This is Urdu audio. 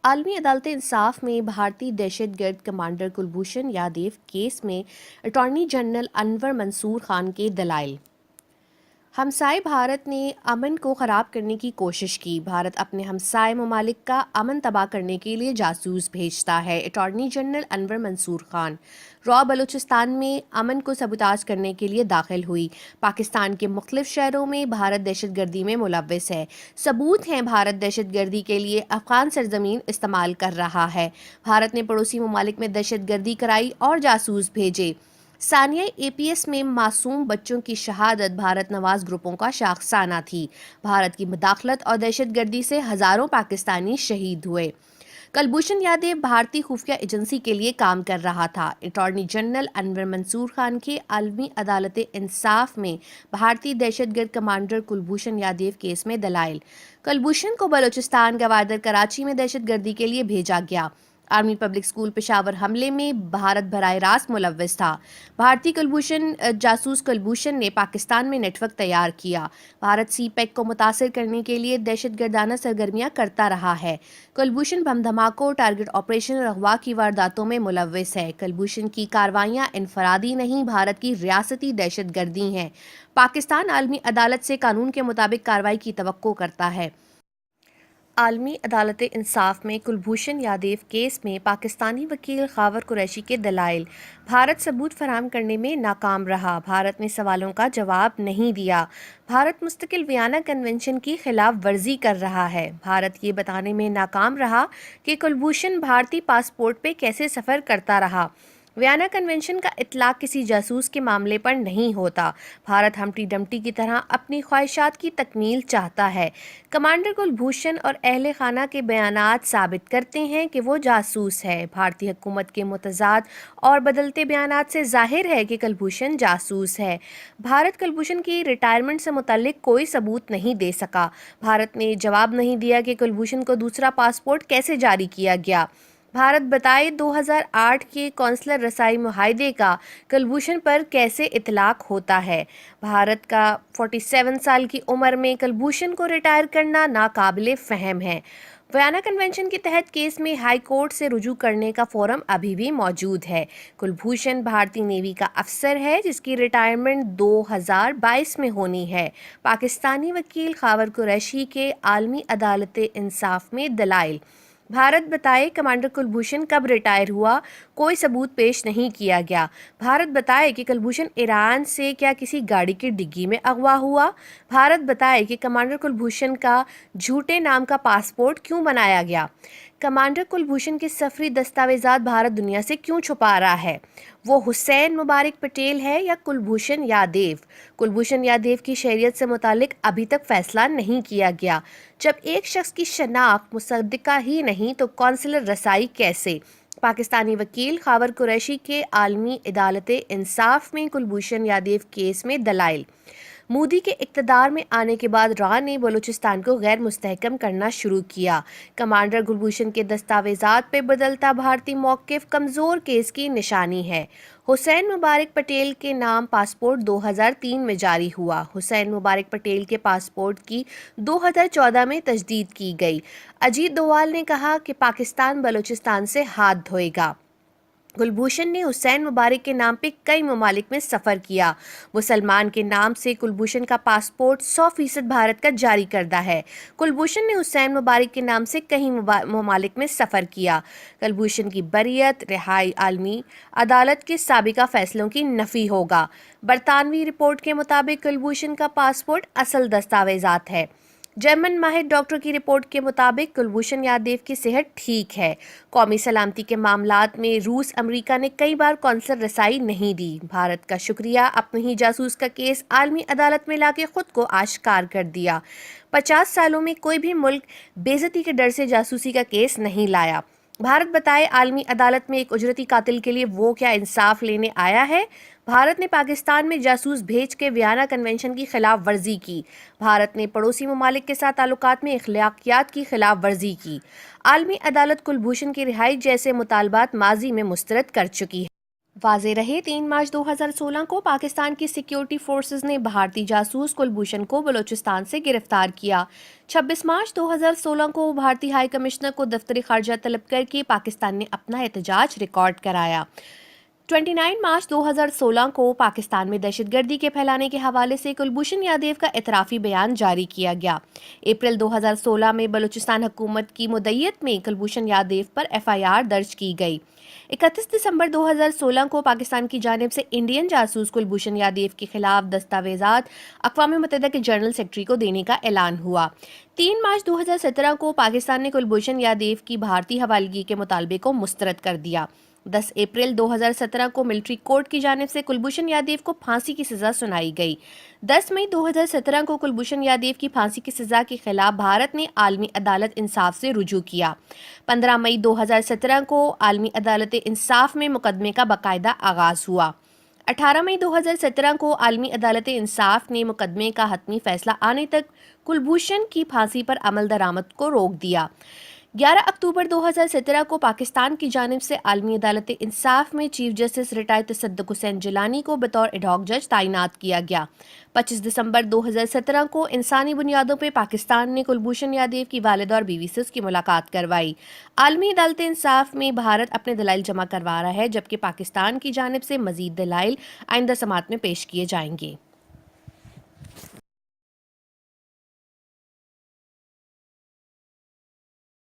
عالمی عدالت انصاف میں بھارتی دہشت گرد کمانڈر کلبھوشن یادیو کیس میں اٹارنی جنرل انور منصور خان کے دلائل۔ ہمسائے بھارت نے امن کو خراب کرنے کی کوشش کی۔ بھارت اپنے ہمسائے ممالک کا امن تباہ کرنے کے لیے جاسوس بھیجتا ہے۔ اٹارنی جنرل انور منصور خان را بلوچستان میں امن کو سبوتاژ کرنے کے لیے داخل ہوئی۔ پاکستان کے مختلف شہروں میں بھارت دہشت گردی میں ملوث ہے۔ ثبوت ہیں بھارت دہشت گردی کے لیے افغان سرزمین استعمال کر رہا ہے۔ بھارت نے پڑوسی ممالک میں دہشت گردی کرائی اور جاسوس بھیجے۔ ثانیہ اے پی ایس میں معصوم بچوں کی شہادت بھارت نواز گروپوں کا شاخسانہ تھی۔ بھارت کی مداخلت اور دہشت گردی سے ہزاروں پاکستانی شہید ہوئے۔ کلبھوشن یادیو بھارتی خفیہ ایجنسی کے لیے کام کر رہا تھا۔ اٹارنی جنرل انور منصور خان کے عالمی عدالت انصاف میں بھارتی دہشت گرد کمانڈر کلبھوشن یادیو کیس میں دلائل۔ کلبھوشن کو بلوچستان گوادر کراچی میں دہشت گردی کے لیے بھیجا گیا۔ آرمی پبلک اسکول پشاور حملے میں بھارت براہ راست ملوث تھا۔ بھارتی جاسوس کلبھوشن نے پاکستان میں نیٹ ورک تیار کیا۔ بھارت سی پیک کو متاثر کرنے کے لیے دہشت گردانہ سرگرمیاں کرتا رہا ہے۔ کلبھوشن بم دھماکوں، ٹارگٹ آپریشن اور اغوا کی وارداتوں میں ملوث ہے۔ کلبھوشن کی کارروائیاں انفرادی نہیں، بھارت کی ریاستی دہشت گردی ہیں۔ پاکستان عالمی عدالت سے قانون کے مطابق کارروائی کی توقع کرتا ہے۔ عالمی عدالت انصاف میں کلبھوشن یادیو کیس میں پاکستانی وکیل خاور قریشی کے دلائل۔ بھارت ثبوت فراہم کرنے میں ناکام رہا۔ بھارت نے سوالوں کا جواب نہیں دیا۔ بھارت مستقل ویانا کنونشن کی خلاف ورزی کر رہا ہے۔ بھارت یہ بتانے میں ناکام رہا کہ کلبھوشن بھارتی پاسپورٹ پہ کیسے سفر کرتا رہا۔ ویانا کنونشن کا اطلاق کسی جاسوس کے معاملے پر نہیں ہوتا۔ بھارت ہمٹی ڈمٹی کی طرح اپنی خواہشات کی تکمیل چاہتا ہے۔ کمانڈر کلبھوشن اور اہل خانہ کے بیانات ثابت کرتے ہیں کہ وہ جاسوس ہے۔ بھارتی حکومت کے متضاد اور بدلتے بیانات سے ظاہر ہے کہ کلبھوشن جاسوس ہے۔ بھارت کلبھوشن کی ریٹائرمنٹ سے متعلق کوئی ثبوت نہیں دے سکا۔ بھارت نے جواب نہیں دیا کہ کلبھوشن کو دوسرا پاسپورٹ کیسے جاری کیا گیا۔ بھارت بتائے 2008 کے قونصلر رسائی معاہدے کا کلبھوشن پر کیسے اطلاق ہوتا ہے۔ بھارت کا 47 سال کی عمر میں کلبھوشن کو ریٹائر کرنا ناقابل فہم ہے۔ ویانا کنونشن کے تحت کیس میں ہائی کورٹ سے رجوع کرنے کا فورم ابھی بھی موجود ہے۔ کلبھوشن بھارتی نیوی کا افسر ہے جس کی ریٹائرمنٹ 2022 میں ہونی ہے۔ پاکستانی وکیل خاور قریشی کے عالمی عدالت انصاف میں دلائل۔ بھارت بتائے کمانڈر کلبھوشن کب ریٹائر ہوا، کوئی ثبوت پیش نہیں کیا گیا۔ بھارت بتائے کہ کلبھوشن ایران سے کیا کسی گاڑی کی ڈگی میں اغوا ہوا۔ بھارت بتائے کہ کمانڈر کلبھوشن کا جھوٹے نام کا پاسپورٹ کیوں بنایا گیا۔ کمانڈر کلبھوشن کے سفری دستاویزات بھارت دنیا سے کیوں چھپا رہا ہے۔ وہ حسین مبارک پٹیل ہے یا کلبھوشن یادیو۔ کلبھوشن یادیو کی شہریت سے متعلق ابھی تک فیصلہ نہیں کیا گیا۔ جب ایک شخص کی شناخت مصدقہ ہی نہیں تو قونصلر رسائی کیسے؟ پاکستانی وکیل خاور قریشی کے عالمی عدالت انصاف میں کلبھوشن یادیو کیس میں دلائل۔ مودی کے اقتدار میں آنے کے بعد را نے بلوچستان کو غیر مستحکم کرنا شروع کیا۔ کمانڈر کلبھوشن کے دستاویزات پہ بدلتا بھارتی موقف کمزور کیس کی نشانی ہے۔ حسین مبارک پٹیل کے نام پاسپورٹ 2003 میں جاری ہوا۔ حسین مبارک پٹیل کے پاسپورٹ کی 2014 میں تجدید کی گئی۔ اجیت دووال نے کہا کہ پاکستان بلوچستان سے ہاتھ دھوئے گا۔ کلبھوشن نے حسین مبارک کے نام پہ کئی ممالک میں سفر کیا۔ وہ سلمان کے نام سے کلبھوشن کا پاسپورٹ 100% بھارت کا جاری کردہ ہے۔ کلبھوشن نے حسین مبارک کے نام سے کئی ممالک میں سفر کیا۔ کلبھوشن کی بریت، رہائی عالمی عدالت کے سابقہ فیصلوں کی نفی ہوگا۔ برطانوی رپورٹ کے مطابق کلبھوشن کا پاسپورٹ اصل دستاویزات ہے۔ جرمن ماہر ڈاکٹر کی رپورٹ کے مطابق کلبھوشن یادیو کی صحت ٹھیک ہے۔ قومی سلامتی کے معاملات میں روس امریکہ نے کئی بار قونصلر رسائی نہیں دی۔ بھارت کا شکریہ، اپنے ہی جاسوس کا کیس عالمی عدالت میں لا کے خود کو آشکار کر دیا۔ 50 سالوں میں کوئی بھی ملک بے عزتی کے ڈر سے جاسوسی کا کیس نہیں لایا۔ بھارت بتائے عالمی عدالت میں ایک اجرتی قاتل کے لیے وہ کیا انصاف لینے آیا ہے۔ بھارت نے پاکستان میں جاسوس بھیج کے ویانا کنونشن کی خلاف ورزی کی۔ بھارت نے پڑوسی ممالک کے ساتھ تعلقات میں اخلاقیات کی خلاف ورزی کی۔ عالمی عدالت کلبھوشن کی رہائی جیسے مطالبات ماضی میں مسترد کر چکی ہے۔ واضح رہے 3 مارچ 2016 کو پاکستان کی سیکیورٹی فورسز نے بھارتی جاسوس کلبھوشن کو بلوچستان سے گرفتار کیا۔ 26 مارچ 2016 کو بھارتی ہائی کمشنر کو دفتر خارجہ طلب کر کے پاکستان نے اپنا احتجاج ریکارڈ کرایا۔ 29 مارچ 2016 کو پاکستان میں دہشت گردی کے پھیلانے کے حوالے سے کلبھوشن یادیو کا اعترافی بیان جاری کیا گیا۔ اپریل 2016 میں بلوچستان حکومت کی مدعیت میں کلبھوشن یادیو پر FIR درج کی گئی۔ 31 دسمبر 2016 کو پاکستان کی جانب سے انڈین جاسوس کلبھوشن یادیو کے خلاف دستاویزات اقوام متحدہ کے جنرل سیکرٹری کو دینے کا اعلان ہوا۔ 3 مارچ 2017 کو پاکستان نے کلبھوشن یادیو کی بھارتی حوالگی کے مطالبے کو مسترد کر دیا۔ 10 اپریل 2017 کو ملٹری کورٹ کی جانب سے کلبھوشن یادیو کو پھانسی کی سزا سنائی گئی۔ 10 مئی 2017 کو کلبھوشن یادیو کی پھانسی کی سزا کے خلاف بھارت نے عالمی عدالت انصاف سے رجوع کیا۔ 15 مئی 2017 کو عالمی عدالت انصاف میں مقدمے کا باقاعدہ آغاز ہوا۔ 18 مئی 2017 کو عالمی عدالت انصاف نے مقدمے کا حتمی فیصلہ آنے تک کلبھوشن کی پھانسی پر عمل درآمد کو روک دیا۔ 11 اکتوبر 2017 کو پاکستان کی جانب سے عالمی عدالت انصاف میں چیف جسٹس ریٹائرڈ تصدق حسین جیلانی کو بطور ایڈ ہاک جج تعینات کیا گیا۔ 25 دسمبر 2017 کو انسانی بنیادوں پہ پاکستان نے کلبھوشن یادیو کی والدہ اور بیوی سے اس کی ملاقات کروائی۔ عالمی عدالت انصاف میں بھارت اپنے دلائل جمع کروا رہا ہے، جبکہ پاکستان کی جانب سے مزید دلائل آئندہ سماعت میں پیش کیے جائیں گے۔